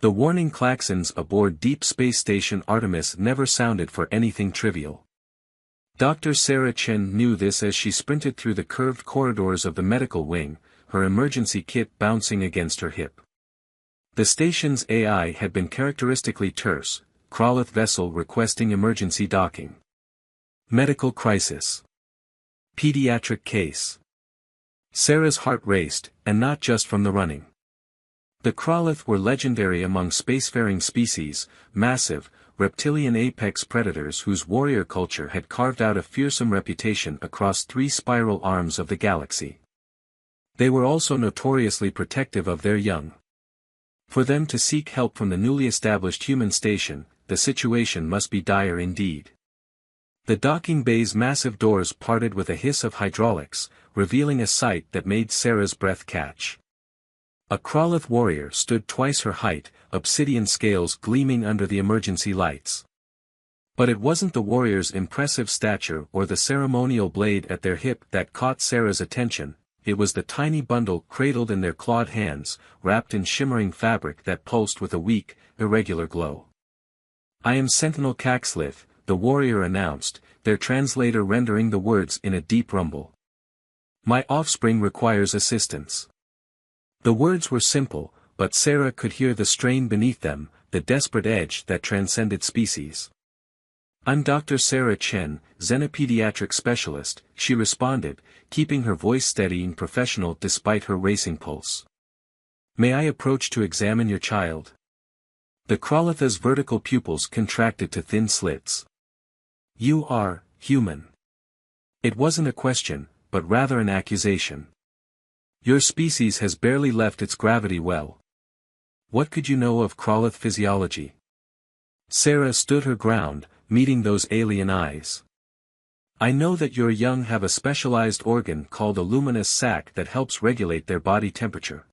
The warning klaxons aboard Deep Space Station Artemis never sounded for anything trivial. Dr. Sarah Chen knew this as she sprinted through the curved corridors of the medical wing, her emergency kit bouncing against her hip. The station's AI had been characteristically terse, Krolith vessel requesting emergency docking. Medical crisis. Pediatric case. Sarah's heart raced, and not just from the running. The Krolith were legendary among spacefaring species, massive, reptilian apex predators whose warrior culture had carved out a fearsome reputation across 3 spiral arms of the galaxy. They were also notoriously protective of their young. For them to seek help from the newly established human station, the situation must be dire indeed. The docking bay's massive doors parted with a hiss of hydraulics, revealing a sight that made Sarah's breath catch. A Krolith warrior stood twice her height, obsidian scales gleaming under the emergency lights. But it wasn't the warrior's impressive stature or the ceremonial blade at their hip that caught Sarah's attention, it was the tiny bundle cradled in their clawed hands, wrapped in shimmering fabric that pulsed with a weak, irregular glow. "I am Sentinel Caxlith," the warrior announced, their translator rendering the words in a deep rumble. "My offspring requires assistance." The words were simple, but Sarah could hear the strain beneath them, the desperate edge that transcended species. "I'm Dr. Sarah Chen, xenopediatric specialist," she responded, keeping her voice steady and professional despite her racing pulse. "May I approach to examine your child?" The Krolitha's vertical pupils contracted to thin slits. "You are human." It wasn't a question, but rather an accusation. "Your species has barely left its gravity well. What could you know of Krolith physiology?" Sarah stood her ground, meeting those alien eyes. "I know that your young have a specialized organ called a luminous sac that helps regulate their body temperature.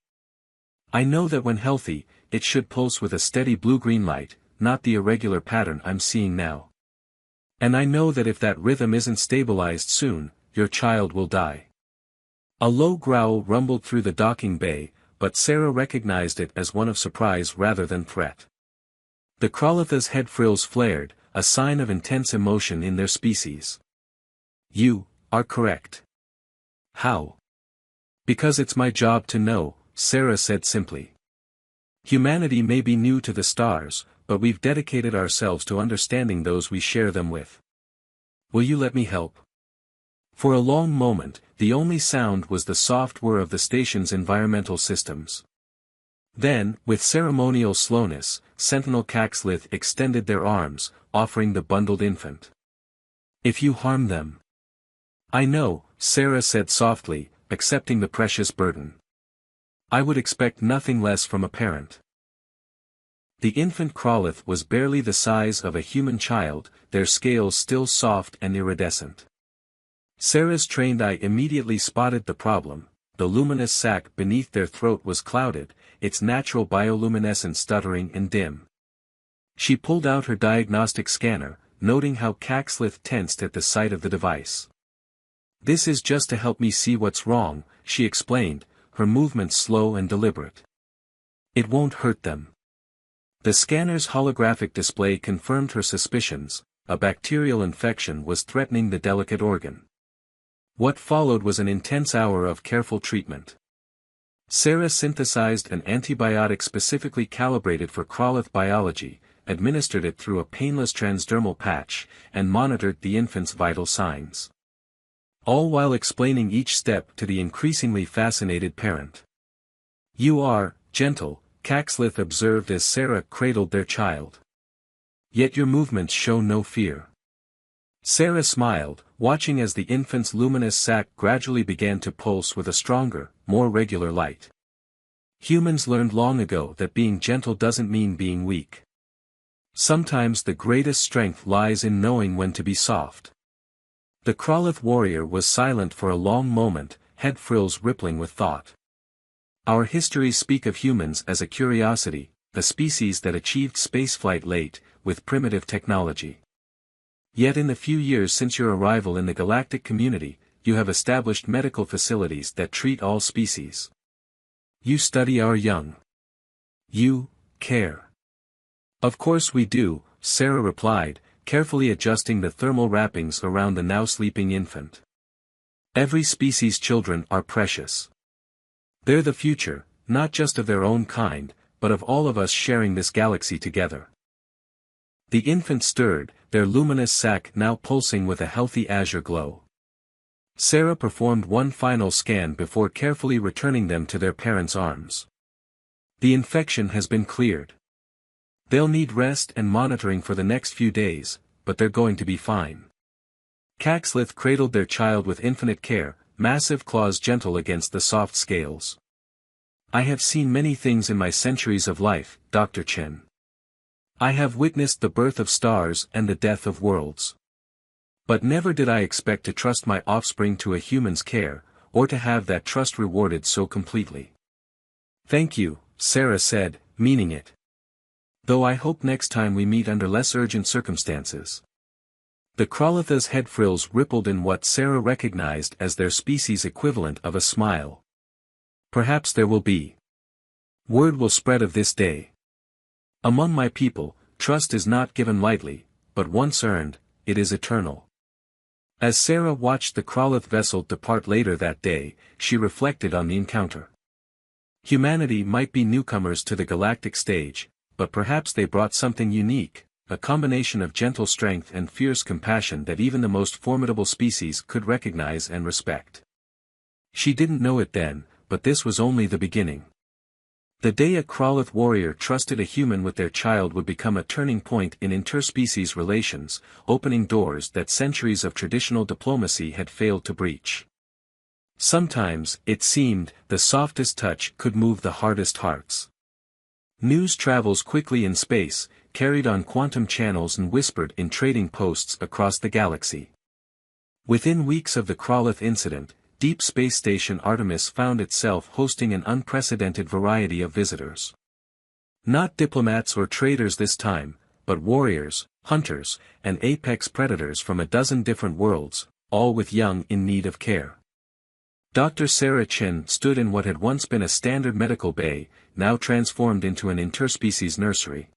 I know that when healthy, it should pulse with a steady blue-green light, not the irregular pattern I'm seeing now. And I know that if that rhythm isn't stabilized soon, your child will die." A low growl rumbled through the docking bay, but Sarah recognized it as one of surprise rather than threat. The Krolitha's head frills flared, a sign of intense emotion in their species. "You are correct." "How?" "Because it's my job to know," Sarah said simply. "Humanity may be new to the stars, but we've dedicated ourselves to understanding those we share them with. Will you let me help?" For a long moment, the only sound was the soft whir of the station's environmental systems. Then, with ceremonial slowness, Sentinel Caxlith extended their arms, offering the bundled infant. "If you harm them." "I know," Sarah said softly, accepting the precious burden. "I would expect nothing less from a parent." The infant Krolith was barely the size of a human child, their scales still soft and iridescent. Sarah's trained eye immediately spotted the problem. The luminous sac beneath their throat was clouded, its natural bioluminescence stuttering and dim. She pulled out her diagnostic scanner, noting how Caxlith tensed at the sight of the device. "This is just to help me see what's wrong," she explained, her movements slow and deliberate. "It won't hurt them." The scanner's holographic display confirmed her suspicions, a bacterial infection was threatening the delicate organ. What followed was an intense hour of careful treatment. Sarah synthesized an antibiotic specifically calibrated for Krolith biology, administered it through a painless transdermal patch, and monitored the infant's vital signs. All while explaining each step to the increasingly fascinated parent. "You are gentle," Caxlith observed as Sarah cradled their child. "Yet your movements show no fear." Sarah smiled, watching as the infant's luminous sac gradually began to pulse with a stronger, more regular light. Humans learned long ago that being gentle doesn't mean being weak. Sometimes the greatest strength lies in knowing when to be soft. The Krolith warrior was silent for a long moment, head frills rippling with thought. Our histories speak of humans as a curiosity, a species that achieved spaceflight late, with primitive technology. Yet in the few years since your arrival in the galactic community, you have established medical facilities that treat all species. You study our young. You care. Of course we do, Sarah replied, carefully adjusting the thermal wrappings around the now sleeping infant. Every species' children are precious. They're the future, not just of their own kind, but of all of us sharing this galaxy together. The infant stirred, their luminous sac now pulsing with a healthy azure glow. Sarah performed one final scan before carefully returning them to their parents' arms. The infection has been cleared. They'll need rest and monitoring for the next few days, but they're going to be fine. Caxlith cradled their child with infinite care, massive claws gentle against the soft scales. I have seen many things in my centuries of life, Dr. Chen. I have witnessed the birth of stars and the death of worlds. But never did I expect to trust my offspring to a human's care, or to have that trust rewarded so completely. Thank you, Sarah said, meaning it. Though I hope next time we meet under less urgent circumstances. The Kralitha's head frills rippled in what Sarah recognized as their species' equivalent of a smile. Perhaps there will be. Word will spread of this day. Among my people, trust is not given lightly, but once earned, it is eternal. As Sarah watched the Kralith vessel depart later that day, she reflected on the encounter. Humanity might be newcomers to the galactic stage, but perhaps they brought something unique, a combination of gentle strength and fierce compassion that even the most formidable species could recognize and respect. She didn't know it then, but this was only the beginning. The day a Kralith warrior trusted a human with their child would become a turning point in interspecies relations, opening doors that centuries of traditional diplomacy had failed to breach. Sometimes, it seemed, the softest touch could move the hardest hearts. News travels quickly in space, carried on quantum channels and whispered in trading posts across the galaxy. Within weeks of the Kralith incident, Deep Space Station Artemis found itself hosting an unprecedented variety of visitors. Not diplomats or traders this time, but warriors, hunters, and apex predators from a dozen different worlds, all with young in need of care. Dr. Sarah Chen stood in what had once been a standard medical bay, now transformed into an interspecies nursery.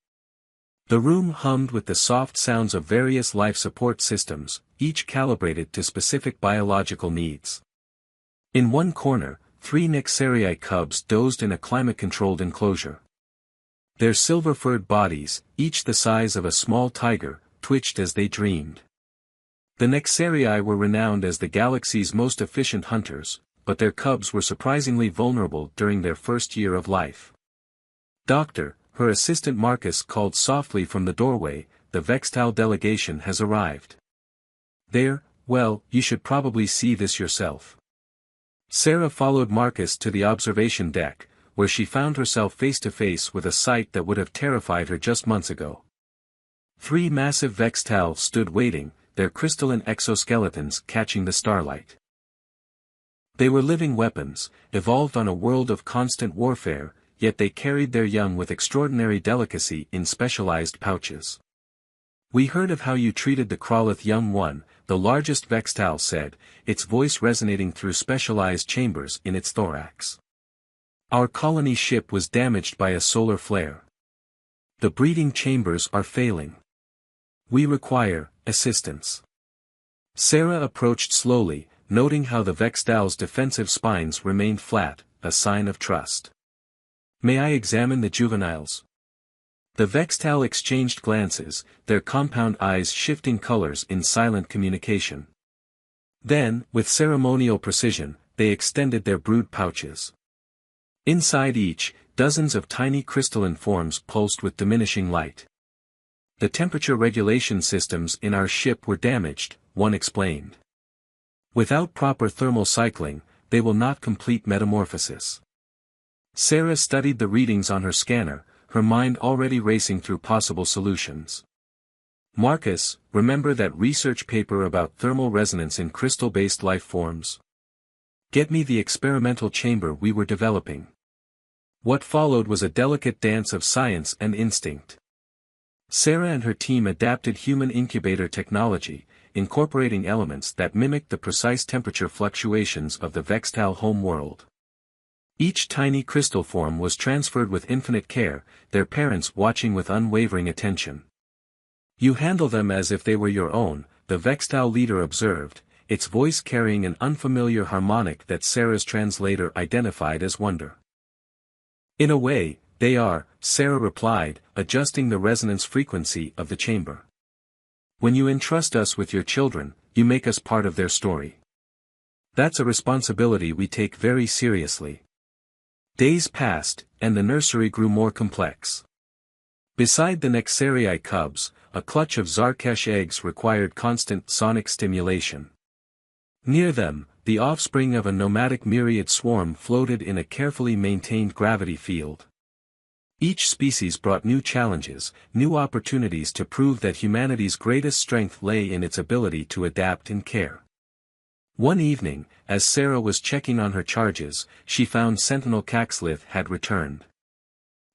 The room hummed with the soft sounds of various life support systems, each calibrated to specific biological needs. In one corner, 3 Nexarii cubs dozed in a climate-controlled enclosure. Their silver-furred bodies, each the size of a small tiger, twitched as they dreamed. The Nexarii were renowned as the galaxy's most efficient hunters, but their cubs were surprisingly vulnerable during their first year of life. Doctor, her assistant Marcus called softly from the doorway, the Vextal delegation has arrived. Well, you should probably see this yourself. Sarah followed Marcus to the observation deck, where she found herself face to face with a sight that would have terrified her just months ago. 3 massive Vextal stood waiting, their crystalline exoskeletons catching the starlight. They were living weapons, evolved on a world of constant warfare, yet they carried their young with extraordinary delicacy in specialized pouches. We heard of how you treated the Kralith young one, the largest Vextal said, its voice resonating through specialized chambers in its thorax. Our colony ship was damaged by a solar flare. The breeding chambers are failing. We require assistance. Sarah approached slowly, noting how the Vextal's defensive spines remained flat, a sign of trust. May I examine the juveniles? The Vextal exchanged glances, their compound eyes shifting colors in silent communication. Then, with ceremonial precision, they extended their brood pouches. Inside each, dozens of tiny crystalline forms pulsed with diminishing light. The temperature regulation systems in our ship were damaged, one explained. Without proper thermal cycling, they will not complete metamorphosis. Sarah studied the readings on her scanner, her mind already racing through possible solutions. Marcus, remember that research paper about thermal resonance in crystal-based life forms? Get me the experimental chamber we were developing. What followed was a delicate dance of science and instinct. Sarah and her team adapted human incubator technology, incorporating elements that mimicked the precise temperature fluctuations of the Vextal home world. Each tiny crystal form was transferred with infinite care, their parents watching with unwavering attention. "You handle them as if they were your own," the Vextile leader observed, its voice carrying an unfamiliar harmonic that Sarah's translator identified as wonder. "In a way, they are," Sarah replied, adjusting the resonance frequency of the chamber. "When you entrust us with your children, you make us part of their story. That's a responsibility we take very seriously." Days passed, and the nursery grew more complex. Beside the Nexarii cubs, a clutch of Zarkesh eggs required constant sonic stimulation. Near them, the offspring of a nomadic myriad swarm floated in a carefully maintained gravity field. Each species brought new challenges, new opportunities to prove that humanity's greatest strength lay in its ability to adapt and care. One evening, as Sarah was checking on her charges, she found Sentinel Caxlith had returned.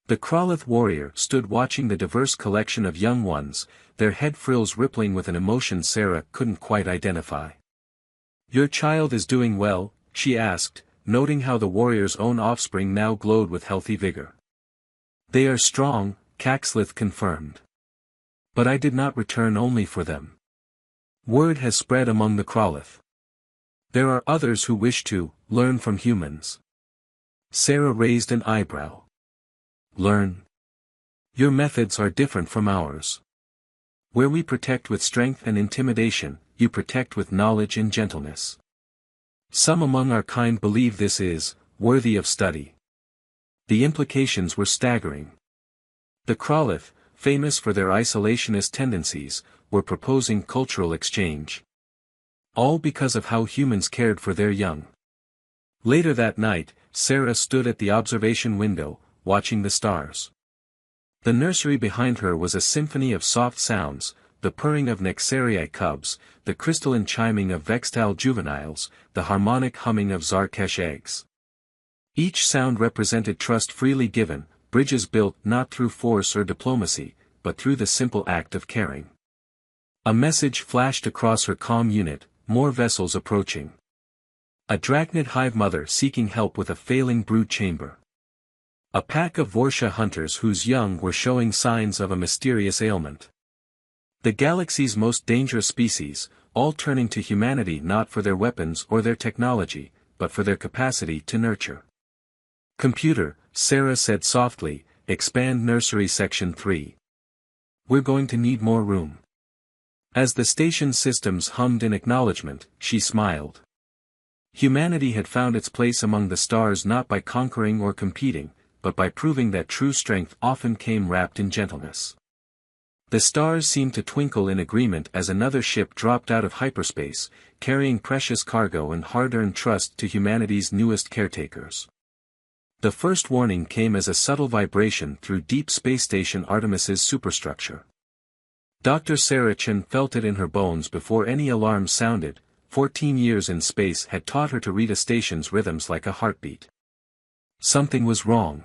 The Krolith warrior stood watching the diverse collection of young ones, their head frills rippling with an emotion Sarah couldn't quite identify. "Your child is doing well?" she asked, noting how the warrior's own offspring now glowed with healthy vigor. "They are strong," Caxlith confirmed. "But I did not return only for them. Word has spread among the Krolith. There are others who wish to learn from humans." Sarah raised an eyebrow. "Learn? Your methods are different from ours. Where we protect with strength and intimidation, you protect with knowledge and gentleness. Some among our kind believe this is worthy of study." The implications were staggering. The Krolith, famous for their isolationist tendencies, were proposing cultural exchange. All because of how humans cared for their young. Later that night, Sarah stood at the observation window, watching the stars. The nursery behind her was a symphony of soft sounds, the purring of Nexarii cubs, the crystalline chiming of Vextile juveniles, the harmonic humming of Zarkesh eggs. Each sound represented trust freely given, bridges built not through force or diplomacy, but through the simple act of caring. A message flashed across her comm unit: more vessels approaching. A Drachnid hive mother seeking help with a failing brood chamber. A pack of Vorsha hunters whose young were showing signs of a mysterious ailment. The galaxy's most dangerous species, all turning to humanity not for their weapons or their technology, but for their capacity to nurture. "Computer," Sarah said softly, "expand nursery section 3. We're going to need more room." As the station's systems hummed in acknowledgement, she smiled. Humanity had found its place among the stars not by conquering or competing, but by proving that true strength often came wrapped in gentleness. The stars seemed to twinkle in agreement as another ship dropped out of hyperspace, carrying precious cargo and hard-earned trust to humanity's newest caretakers. The first warning came as a subtle vibration through Deep Space Station Artemis's superstructure. Dr. Sarah Chen felt it in her bones before any alarm sounded. 14 years in space had taught her to read a station's rhythms like a heartbeat. Something was wrong.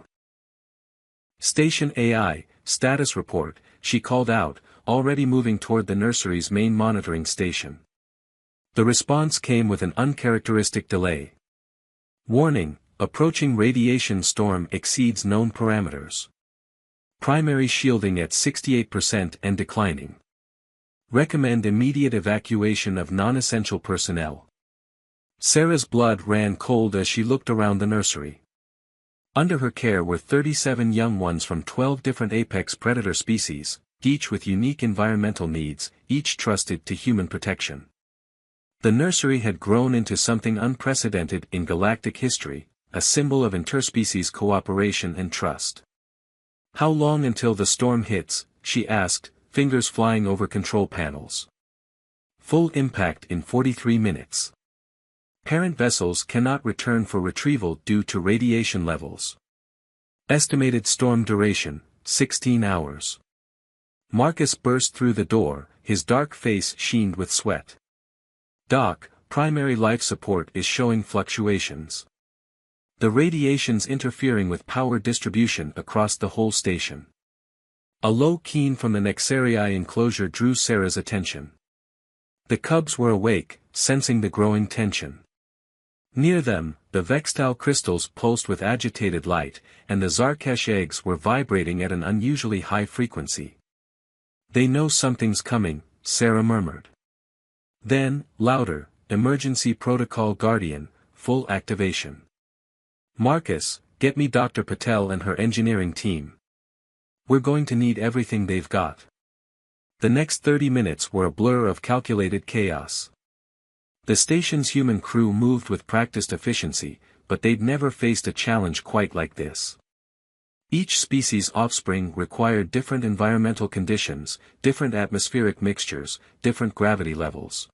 "Station AI, status report," she called out, already moving toward the nursery's main monitoring station. The response came with an uncharacteristic delay. "Warning, approaching radiation storm exceeds known parameters. Primary shielding at 68% and declining. Recommend immediate evacuation of non-essential personnel." Sarah's blood ran cold as she looked around the nursery. Under her care were 37 young ones from 12 different apex predator species, each with unique environmental needs, each trusted to human protection. The nursery had grown into something unprecedented in galactic history, a symbol of interspecies cooperation and trust. "How long until the storm hits?" she asked, fingers flying over control panels. "Full impact in 43 minutes. Parent vessels cannot return for retrieval due to radiation levels. Estimated storm duration, 16 hours. Marcus burst through the door, his dark face sheened with sweat. "Doc, primary life support is showing fluctuations. The radiation's interfering with power distribution across the whole station." A low keen from the Nexarii enclosure drew Sarah's attention. The cubs were awake, sensing the growing tension. Near them, the Vextal crystals pulsed with agitated light, and the Zarkesh eggs were vibrating at an unusually high frequency. "They know something's coming," Sarah murmured. Then, louder, "Emergency Protocol Guardian, full activation. Marcus, get me Dr. Patel and her engineering team. We're going to need everything they've got." The next 30 minutes were a blur of calculated chaos. The station's human crew moved with practiced efficiency, but they'd never faced a challenge quite like this. Each species' offspring required different environmental conditions, different atmospheric mixtures, different gravity levels.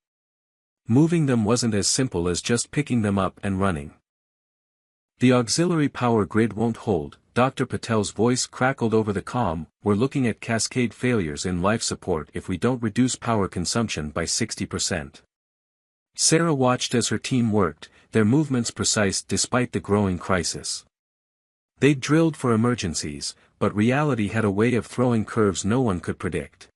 Moving them wasn't as simple as just picking them up and running. "The auxiliary power grid won't hold," Dr. Patel's voice crackled over the comm. "We're looking at cascade failures in life support if we don't reduce power consumption by 60%. Sarah watched as her team worked, their movements precise despite the growing crisis. They'd drilled for emergencies, but reality had a way of throwing curves no one could predict.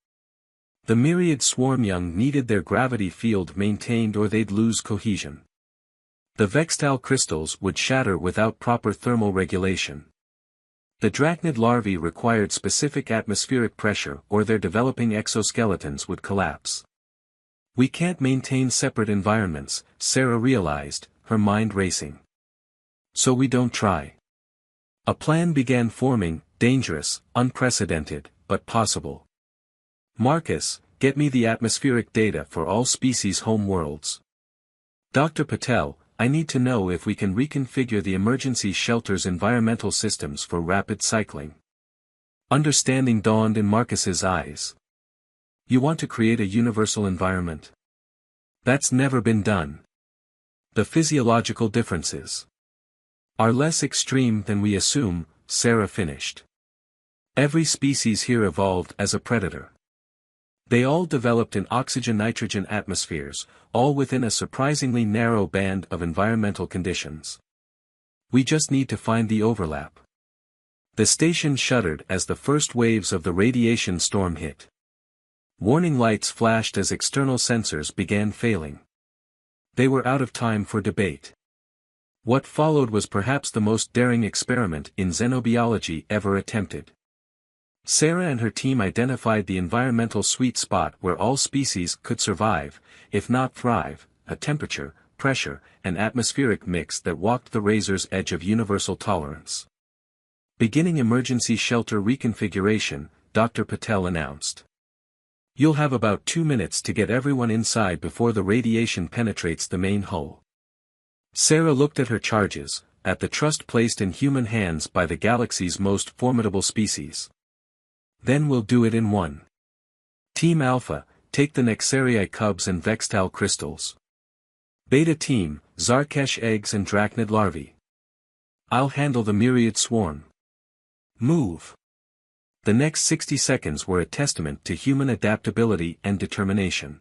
The myriad swarm young needed their gravity field maintained or they'd lose cohesion. The Vextal crystals would shatter without proper thermal regulation. The drachnid larvae required specific atmospheric pressure or their developing exoskeletons would collapse. "We can't maintain separate environments," Sarah realized, her mind racing. "So we don't try." A plan began forming, dangerous, unprecedented, but possible. "Marcus, get me the atmospheric data for all species' home worlds. Dr. Patel, I need to know if we can reconfigure the emergency shelter's environmental systems for rapid cycling." Understanding dawned in Marcus's eyes. "You want to create a universal environment? That's never been done. The physiological differences are less extreme than we assume," Sarah finished. "Every species here evolved as a predator. They all developed in oxygen-nitrogen atmospheres, all within a surprisingly narrow band of environmental conditions. We just need to find the overlap." The station shuddered as the first waves of the radiation storm hit. Warning lights flashed as external sensors began failing. They were out of time for debate. What followed was perhaps the most daring experiment in xenobiology ever attempted. Sarah and her team identified the environmental sweet spot where all species could survive, if not thrive, a temperature, pressure, and atmospheric mix that walked the razor's edge of universal tolerance. "Beginning emergency shelter reconfiguration," Dr. Patel announced. "You'll have about 2 minutes to get everyone inside before the radiation penetrates the main hull." Sarah looked at her charges, at the trust placed in human hands by the galaxy's most formidable species. "Then we'll do it in one. Team Alpha, take the Nexarii cubs and Vextal crystals. Beta Team, Zarkesh eggs and drachnid larvae. I'll handle the myriad swarm. Move." The next 60 seconds were a testament to human adaptability and determination.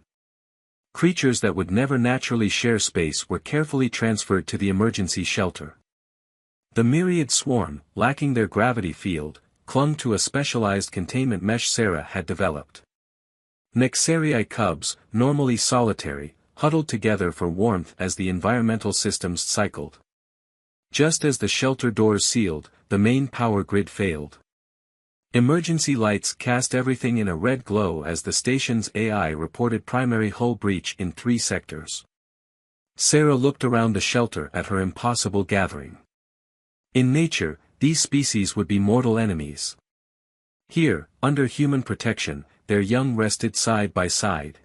Creatures that would never naturally share space were carefully transferred to the emergency shelter. The myriad swarm, lacking their gravity field, clung to a specialized containment mesh Sarah had developed. Nexarii cubs, normally solitary, huddled together for warmth as the environmental systems cycled. Just as the shelter doors sealed, the main power grid failed. Emergency lights cast everything in a red glow as the station's AI reported primary hull breach in 3 sectors. Sarah looked around the shelter at her impossible gathering. In nature, these species would be mortal enemies. Here, under human protection, their young rested side by side.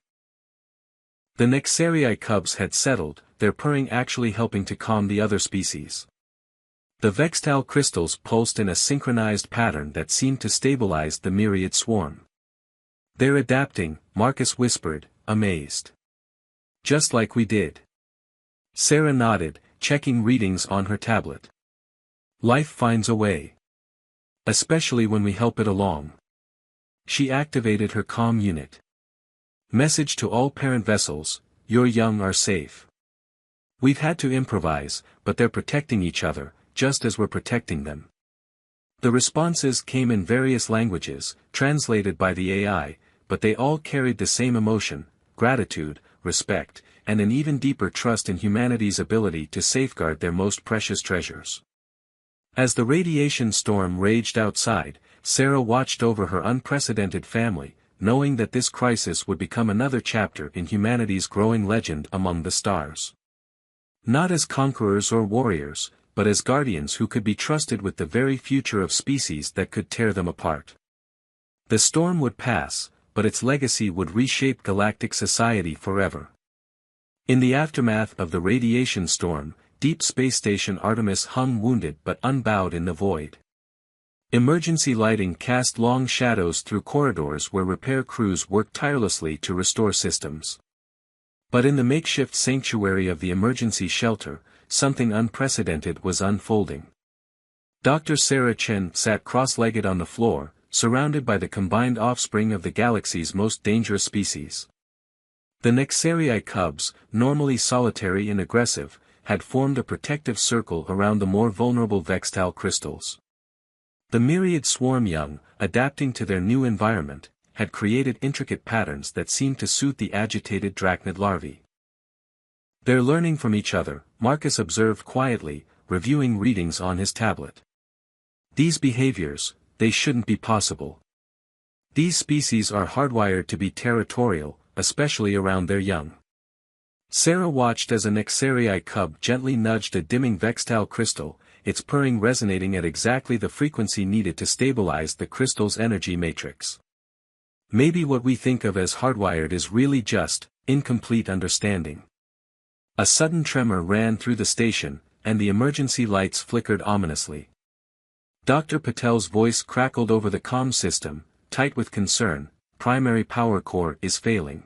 The Nexarii cubs had settled, their purring actually helping to calm the other species. The Vextal crystals pulsed in a synchronized pattern that seemed to stabilize the myriad swarm. "They're adapting," Marcus whispered, amazed. "Just like we did." Sarah nodded, checking readings on her tablet. "Life finds a way. Especially when we help it along." She activated her comm unit. "Message to all parent vessels, your young are safe. We've had to improvise, but they're protecting each other, just as we're protecting them." The responses came in various languages, translated by the AI, but they all carried the same emotion: gratitude, respect, and an even deeper trust in humanity's ability to safeguard their most precious treasures. As the radiation storm raged outside, Sarah watched over her unprecedented family, knowing that this crisis would become another chapter in humanity's growing legend among the stars. Not as conquerors or warriors, but as guardians who could be trusted with the very future of species that could tear them apart. The storm would pass, but its legacy would reshape galactic society forever. In the aftermath of the radiation storm, Deep Space Station Artemis hung wounded but unbowed in the void. Emergency lighting cast long shadows through corridors where repair crews worked tirelessly to restore systems. But in the makeshift sanctuary of the emergency shelter, something unprecedented was unfolding. Dr. Sarah Chen sat cross-legged on the floor, surrounded by the combined offspring of the galaxy's most dangerous species. The Nexarii cubs, normally solitary and aggressive, had formed a protective circle around the more vulnerable Vextal crystals. The myriad swarm young, adapting to their new environment, had created intricate patterns that seemed to suit the agitated drachnid larvae. They're learning from each other, Marcus observed quietly, reviewing readings on his tablet. These behaviors, they shouldn't be possible. These species are hardwired to be territorial, especially around their young. Sarah watched as a Nexarii cub gently nudged a dimming Vextal crystal, its purring resonating at exactly the frequency needed to stabilize the crystal's energy matrix. Maybe what we think of as hardwired is really just incomplete understanding. A sudden tremor ran through the station, and the emergency lights flickered ominously. Dr. Patel's voice crackled over the comm system, tight with concern. Primary power core is failing.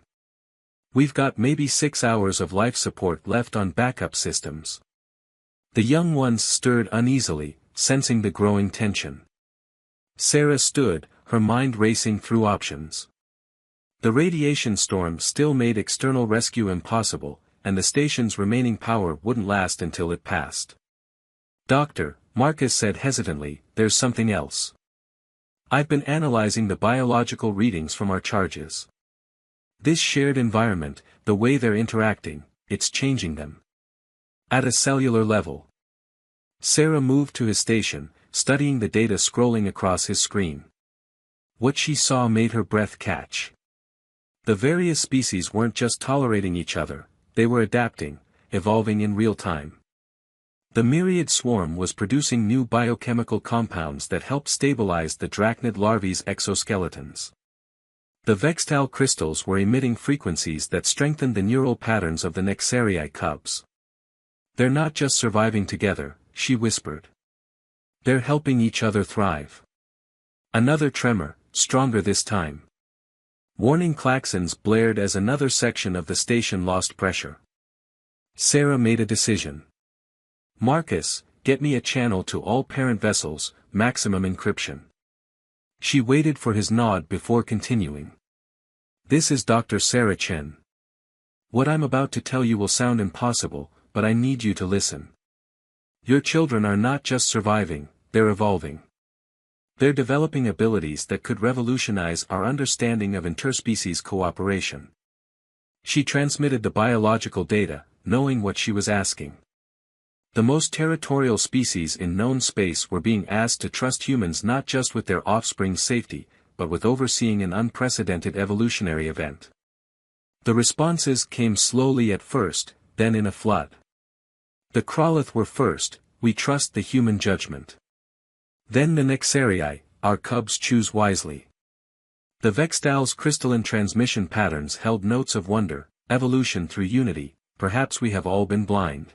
We've got maybe 6 hours of life support left on backup systems. The young ones stirred uneasily, sensing the growing tension. Sarah stood, her mind racing through options. The radiation storm still made external rescue impossible, and the station's remaining power wouldn't last until it passed. Doctor, Marcus said hesitantly, there's something else. I've been analyzing the biological readings from our charges. This shared environment, the way they're interacting, it's changing them. At a cellular level. Sarah moved to his station, studying the data scrolling across his screen. What she saw made her breath catch. The various species weren't just tolerating each other, they were adapting, evolving in real time. The myriad swarm was producing new biochemical compounds that helped stabilize the drachnid larvae's exoskeletons. The Vextal crystals were emitting frequencies that strengthened the neural patterns of the Nexarii cubs. They're not just surviving together, she whispered. They're helping each other thrive. Another tremor, stronger this time. Warning klaxons blared as another section of the station lost pressure. Sarah made a decision. Marcus, get me a channel to all parent vessels, maximum encryption. She waited for his nod before continuing. This is Dr. Sarah Chen. What I'm about to tell you will sound impossible, but I need you to listen. Your children are not just surviving, they're evolving. They're developing abilities that could revolutionize our understanding of interspecies cooperation. She transmitted the biological data, knowing what she was asking. The most territorial species in known space were being asked to trust humans not just with their offspring's safety, but with overseeing an unprecedented evolutionary event. The responses came slowly at first, then in a flood. The Kralith were first, we trust the human judgment. Then the Nexarii, our cubs choose wisely. The Vextal's crystalline transmission patterns held notes of wonder, evolution through unity, perhaps we have all been blind.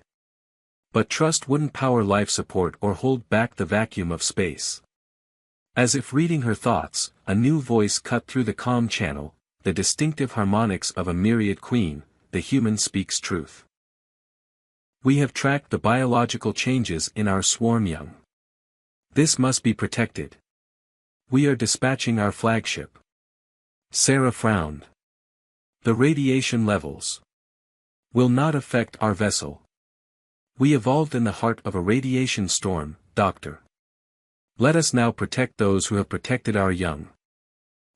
But trust wouldn't power life support or hold back the vacuum of space. As if reading her thoughts, a new voice cut through the comm channel, the distinctive harmonics of a myriad queen, the human speaks truth. We have tracked the biological changes in our swarm young. This must be protected. We are dispatching our flagship. Sarah frowned. The radiation levels will not affect our vessel. We evolved in the heart of a radiation storm, Doctor. Let us now protect those who have protected our young.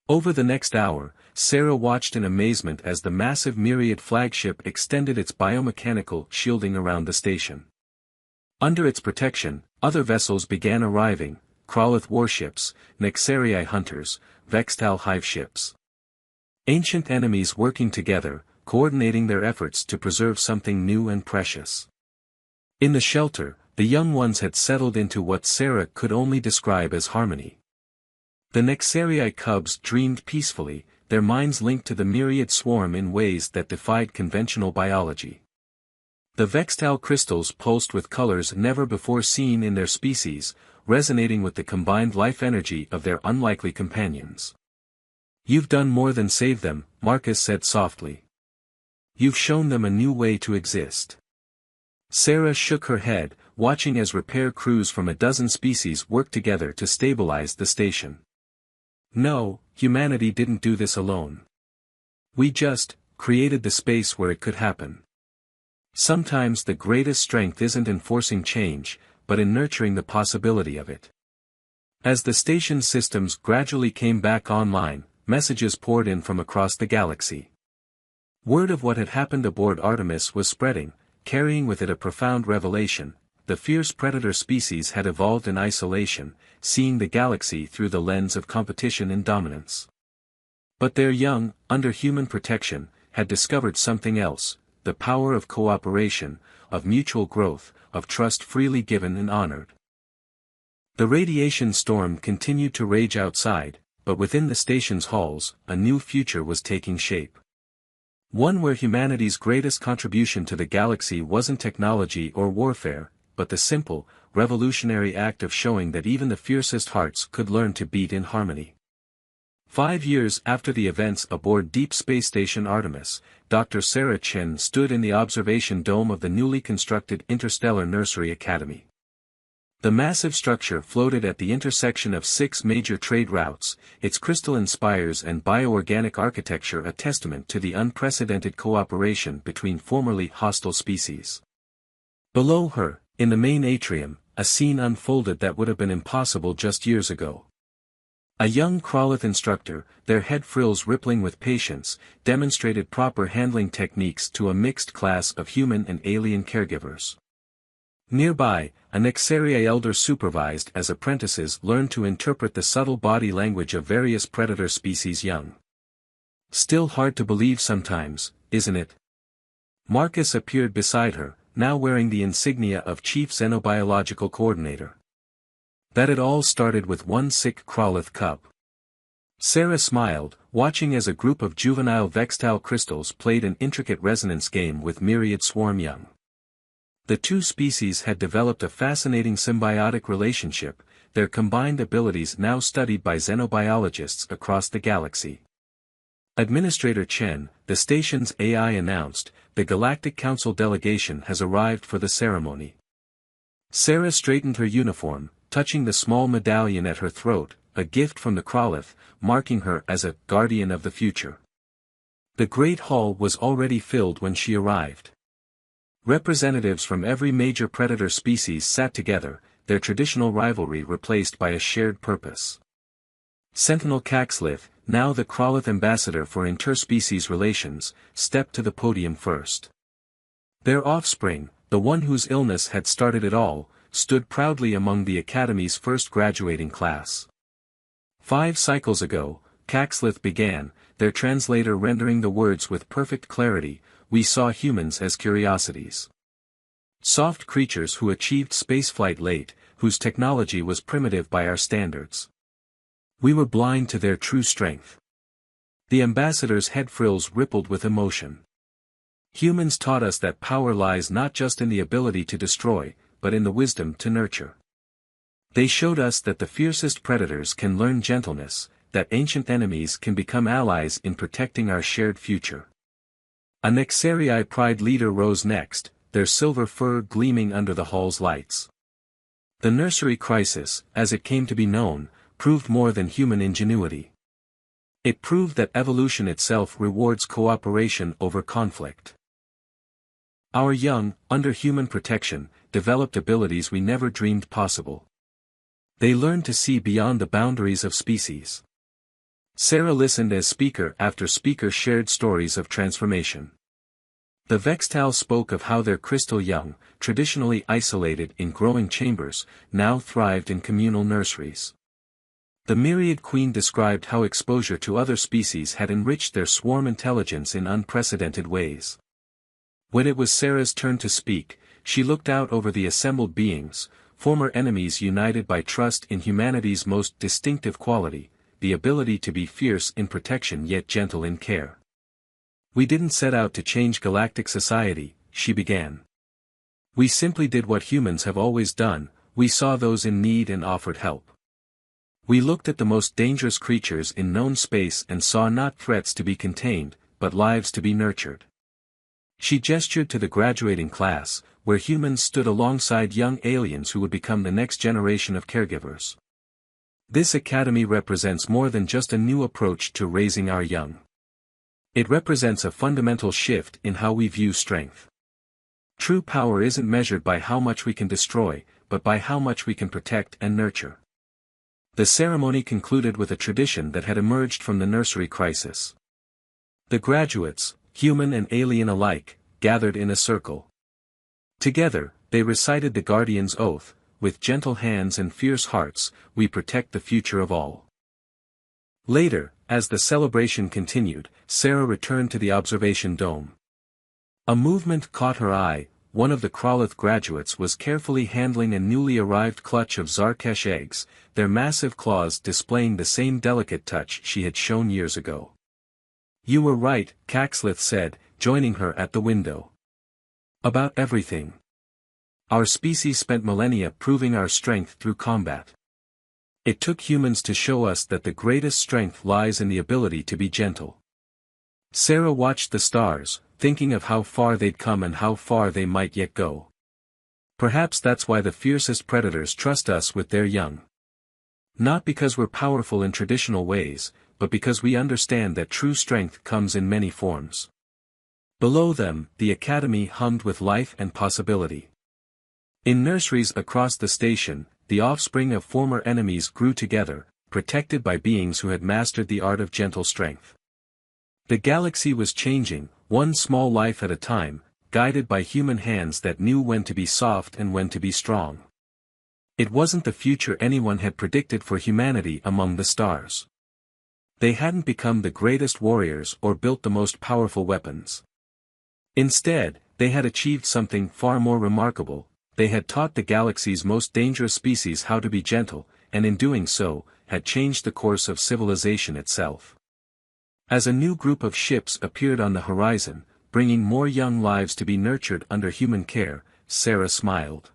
Over the next hour, Sarah watched in amazement as the massive Myriad flagship extended its biomechanical shielding around the station. Under its protection, other vessels began arriving: Krolith warships, Nexarii hunters, Vextal hive ships. Ancient enemies working together, coordinating their efforts to preserve something new and precious. In the shelter, the young ones had settled into what Sarah could only describe as harmony. The Nexarii cubs dreamed peacefully, their minds linked to the Myriad swarm in ways that defied conventional biology. The Vextal crystals pulsed with colors never before seen in their species, resonating with the combined life energy of their unlikely companions. "You've done more than save them," Marcus said softly. "You've shown them a new way to exist." Sarah shook her head, watching as repair crews from a dozen species worked together to stabilize the station. "No, humanity didn't do this alone. We just created the space where it could happen." Sometimes the greatest strength isn't in forcing change, but in nurturing the possibility of it. As the station's systems gradually came back online, messages poured in from across the galaxy. Word of what had happened aboard Artemis was spreading, carrying with it a profound revelation: the fierce predator species had evolved in isolation, seeing the galaxy through the lens of competition and dominance. But their young, under human protection, had discovered something else: the power of cooperation, of mutual growth, of trust freely given and honored. The radiation storm continued to rage outside, but within the station's halls, a new future was taking shape. One where humanity's greatest contribution to the galaxy wasn't technology or warfare, but the simple, revolutionary act of showing that even the fiercest hearts could learn to beat in harmony. 5 years after the events aboard Deep Space Station Artemis, Dr. Sarah Chen stood in the observation dome of the newly constructed Interstellar Nursery Academy. The massive structure floated at the intersection of 6 major trade routes, its crystalline spires and bioorganic architecture a testament to the unprecedented cooperation between formerly hostile species. Below her, in the main atrium, a scene unfolded that would have been impossible just years ago. A young Krolith instructor, their head frills rippling with patience, demonstrated proper handling techniques to a mixed class of human and alien caregivers. Nearby, a Nexarii elder supervised as apprentices learned to interpret the subtle body language of various predator species young. Still hard to believe sometimes, isn't it? Marcus appeared beside her, now wearing the insignia of Chief Xenobiological Coordinator. That it all started with one sick Krolith cub. Sarah smiled, watching as a group of juvenile Vextal crystals played an intricate resonance game with Myriad swarm young. The two species had developed a fascinating symbiotic relationship, their combined abilities now studied by xenobiologists across the galaxy. Administrator Chen, the station's AI announced, the Galactic Council delegation has arrived for the ceremony. Sarah straightened her uniform, touching the small medallion at her throat, a gift from the Krolith, marking her as a guardian of the future. The Great Hall was already filled when she arrived. Representatives from every major predator species sat together, their traditional rivalry replaced by a shared purpose. Sentinel Caxlith, now the Krolith ambassador for interspecies relations, stepped to the podium first. Their offspring, the one whose illness had started it all, stood proudly among the Academy's first graduating class. 5 cycles ago, Caxlith began, their translator rendering the words with perfect clarity: "We saw humans as curiosities. Soft creatures who achieved spaceflight late, whose technology was primitive by our standards. We were blind to their true strength." The ambassador's head frills rippled with emotion. "Humans taught us that power lies not just in the ability to destroy, but in the wisdom to nurture. They showed us that the fiercest predators can learn gentleness, that ancient enemies can become allies in protecting our shared future." A Nexarii Pride leader rose next, their silver fur gleaming under the hall's lights. The nursery crisis, as it came to be known, proved more than human ingenuity. It proved that evolution itself rewards cooperation over conflict. Our young, under human protection, developed abilities we never dreamed possible. They learned to see beyond the boundaries of species. Sarah listened as speaker after speaker shared stories of transformation. The Vextal spoke of how their crystal young, traditionally isolated in growing chambers, now thrived in communal nurseries. The Myriad Queen described how exposure to other species had enriched their swarm intelligence in unprecedented ways. When it was Sarah's turn to speak, she looked out over the assembled beings, former enemies united by trust in humanity's most distinctive quality, the ability to be fierce in protection yet gentle in care. "We didn't set out to change galactic society," she began. "We simply did what humans have always done, we saw those in need and offered help. We looked at the most dangerous creatures in known space and saw not threats to be contained, but lives to be nurtured." She gestured to the graduating class, where humans stood alongside young aliens who would become the next generation of caregivers. "This academy represents more than just a new approach to raising our young. It represents a fundamental shift in how we view strength. True power isn't measured by how much we can destroy, but by how much we can protect and nurture." The ceremony concluded with a tradition that had emerged from the nursery crisis. The graduates, human and alien alike, gathered in a circle. Together, they recited the Guardian's Oath, "With gentle hands and fierce hearts, we protect the future of all." Later, as the celebration continued, Sarah returned to the observation dome. A movement caught her eye. One of the Kraloth graduates was carefully handling a newly arrived clutch of Zarkesh eggs, their massive claws displaying the same delicate touch she had shown years ago. "You were right," Caxlith said, joining her at the window. "About everything. Our species spent millennia proving our strength through combat. It took humans to show us that the greatest strength lies in the ability to be gentle." Sarah watched the stars, thinking of how far they'd come and how far they might yet go. Perhaps that's why the fiercest predators trust us with their young. Not because we're powerful in traditional ways, but because we understand that true strength comes in many forms. Below them, the academy hummed with life and possibility. In nurseries across the station, the offspring of former enemies grew together, protected by beings who had mastered the art of gentle strength. The galaxy was changing, one small life at a time, guided by human hands that knew when to be soft and when to be strong. It wasn't the future anyone had predicted for humanity among the stars. They hadn't become the greatest warriors or built the most powerful weapons. Instead, they had achieved something far more remarkable. They had taught the galaxy's most dangerous species how to be gentle, and in doing so, had changed the course of civilization itself. As a new group of ships appeared on the horizon, bringing more young lives to be nurtured under human care, Sarah smiled.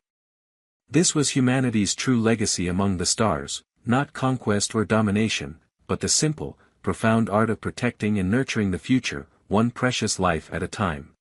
This was humanity's true legacy among the stars, not conquest or domination, but the simple, profound art of protecting and nurturing the future, one precious life at a time.